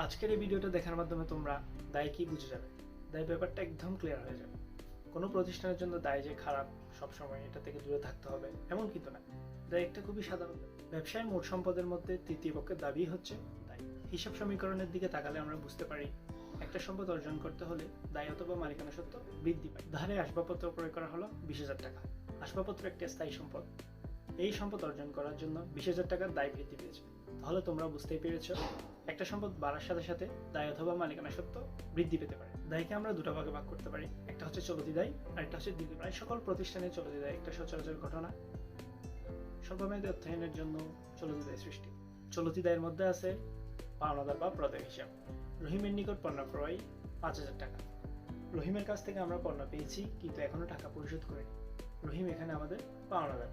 আজকের এই ভিডিওটা দেখার মাধ্যমে তোমরা দায় কি বুঝে যাবে, দায় ব্যাপারটা একদম ক্লিয়ার হয়ে যাবে। কোনো প্রতিষ্ঠানের জন্য দায় যে খারাপ সবসময় এটা থেকে দূরে থাকতে হবে এমন কিন্তু না। দায় একটা খুবই সাধারণ ব্যবসায় মোট সম্পদের মধ্যে তৃতীয় পক্ষের দাবি হচ্ছে দায়। হিসাব সমীকরণের দিকে তাকালে আমরা বুঝতে পারি একটা সম্পদ অর্জন করতে হলে দায় অথবা মালিকানা সত্ত্ব বৃদ্ধি পায়। ধারে আসবাবপত্র ক্রয় করা হলো 20,000 টাকা। আসবাবপত্র একটা স্থায়ী সম্পদ। এই সম্পদ অর্জন করার জন্য 20,000 টাকার দায় বৃদ্ধি পেয়েছে। তাহলে তোমরা বুঝতেই পেরেছ একটা সম্পদ বাড়ার সাথে সাথে দায় অথবা মালিকানা সত্ত্ব বৃদ্ধি পেতে পারে। দায়কে আমরা দুটো ভাগে ভাগ করতে পারি, একটা হচ্ছে চলতি দায় আর একটা হচ্ছে দীর্ঘ। প্রায় সকল প্রতিষ্ঠানে চলতি দায় একটা সচরাচর ঘটনা। স্বল্পমেয়াদী অর্থায়নের জন্য চলতি দায় সৃষ্টি। চলতি দায়ের মধ্যে আছে পাওনাদার বা প্রদেয় হিসাব। রহিমের নিকট পণ্য ক্রয় 5,000 টাকা। রহিমের কাছ থেকে আমরা পণ্য পেয়েছি কিন্তু এখনো টাকা পরিশোধ করিনি। রহিম এখানে আমাদের পাওনাদার।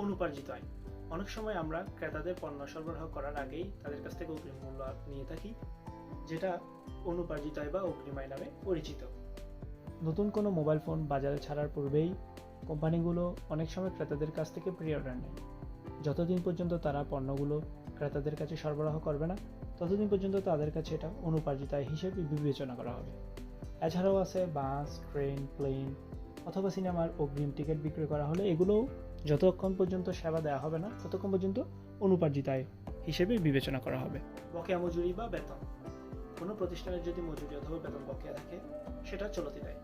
অনুপার্জিত আয়। অনেক সময় আমরা ক্রেতাদের পণ্য সরবরাহ করার আগেই তাদের কাছ থেকে অগ্রিম মূল্য নিয়ে থাকি, যেটা অনুপার্জিত আয় বা অগ্রিম আয় নামে পরিচিত। নতুন কোনো মোবাইল ফোন বাজারে ছাড়ার পূর্বেই কোম্পানিগুলো অনেক সময় ক্রেতাদের কাছ থেকে প্রি অর্ডার নেয়। যতদিন পর্যন্ত তারা পণ্যগুলো ক্রেতাদের কাছে সরবরাহ করবে না ততদিন পর্যন্ত তাদের কাছে এটা অনুপার্জিত আয় হিসেবে বিবেচনা করা হবে। এছাড়াও আছে বাস, ট্রেন, প্লেন অথবা সিনেমার অগ্রিম টিকিট বিক্রি করা হলে এগুলোও যতক্ষণ পর্যন্ত সেবা দেওয়া হবে না ততক্ষণ পর্যন্ত অনুপার্জিত আয় হিসেবে বিবেচনা করা হবে। বকেয়া মজুরি বা বেতন। কোনো প্রতিষ্ঠানের যদি মজুরি অথবা বেতন বকেয়া থাকে সেটা চলতি দায়।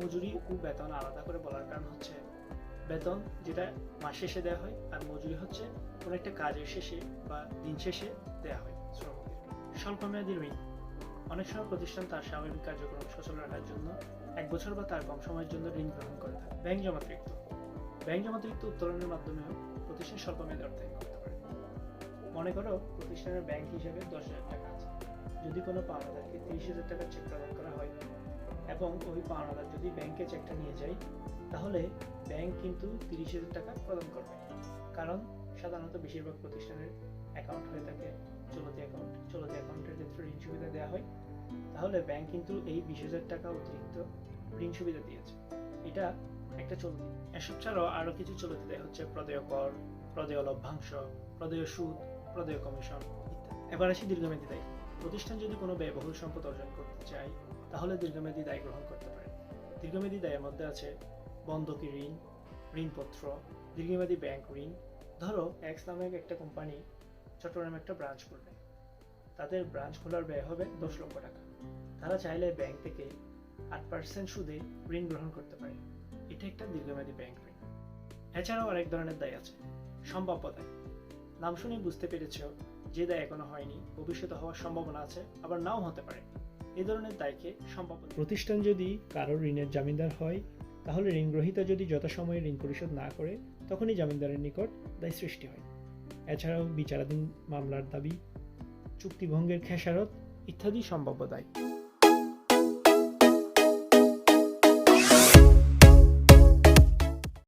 মজুরি ও বেতন আলাদা করে বলার কারণ হচ্ছে বেতন যেটা মাস শেষে দেওয়া হয় আর মজুরি হচ্ছে কোনো একটা কাজের শেষে বা দিন শেষে দেওয়া হয় শ্রমিকদেরকে। স্বল্পমেয়াদী ঋণ। অনেক সময় প্রতিষ্ঠান তার স্বাভাবিক কার্যক্রম সচল রাখার জন্য 1 বছর বা তার কম সময়ের জন্য ঋণ গ্রহণ করে থাকে। ব্যাংক জমাতিরিক্ত। ব্যাংক জমাতিরিক্ত উত্তোলনের মাধ্যমেও প্রতিষ্ঠান স্বল্পমেয়াদী অর্থায়ন করতে পারে। মনে করো প্রতিষ্ঠানের ব্যাংক হিসেবে 10,000 টাকা আছে। যদি কোনো পাওনাদারকে 30,000 টাকার চেক প্রদান করা হয় এবং ওই পাওনাদার যদি ব্যাংকে চেকটা নিয়ে যায় তাহলে ব্যাংক কিন্তু 30,000 টাকা প্রদান করবে। কারণ সাধারণত বেশিরভাগ প্রতিষ্ঠানের অ্যাকাউন্ট হয়ে থাকে চলতি অ্যাকাউন্ট। চলতি অ্যাকাউন্টের ক্ষেত্রে ঋণ সুবিধা দেওয়া হয়। তাহলে ব্যাংক কিন্তু এই 20,000 টাকা অতিরিক্ত ঋণ সুবিধা দিয়েছে। এটা একটা চলতি। এসব ছাড়াও আরো কিছু চলতি দায় হচ্ছে প্রদেয় কর, প্রদেয় লভ্যাংশ, প্রদেয় সুদ, প্রদেয় কমিশন ইত্যাদি। এবার আসি দীর্ঘমেয়াদী দায়। প্রতিষ্ঠান যদি কোনো ব্যয়বহুল সম্পদ অর্জন করতে চায় তাহলে দীর্ঘমেয়াদী দায় গ্রহণ করতে পারে। দীর্ঘমেয়াদী দায়ের মধ্যে আছে বন্ধকি ঋণ, ঋণপত্র, দীর্ঘমেয়াদী ব্যাংক ঋণ। ধরো এক্স নামে একটা কোম্পানি চট্টগ্রামে একটা ব্রাঞ্চ করবে। তাদের ব্রাঞ্চ খোলার ব্যয় হবে 10 লক্ষ টাকা। তারা চাইলে ব্যাংক থেকে 8% সুদে ঋণ গ্রহণ করতে পারে। এটা একটা দীর্ঘমেয়াদী ব্যাংক ঋণ। এছাড়াও আরেক ধরনের দায় আছে সম্ভাব্য দায়। নাম শুনে বুঝতে পেরেছ যে দায় এখনো হয়নি, ভবিষ্যতে হওয়ার সম্ভাবনা আছে, আবার নাও হতে পারে। এই ধরনের দায়কে সম্ভাব্য। প্রতিষ্ঠান যদি কারোর ঋণের জামিনদার হয় তাহলে ঋণ গ্রহীতা যদি যথাসময়ে ঋণ পরিশোধ না করে তখনই জামিনদারের নিকট দায় সৃষ্টি হয়। এছাড়াও বিচারাধীন মামলার দাবি, চুক্তিভঙ্গের খেসারত ইত্যাদি সম্ভাব্য দায়।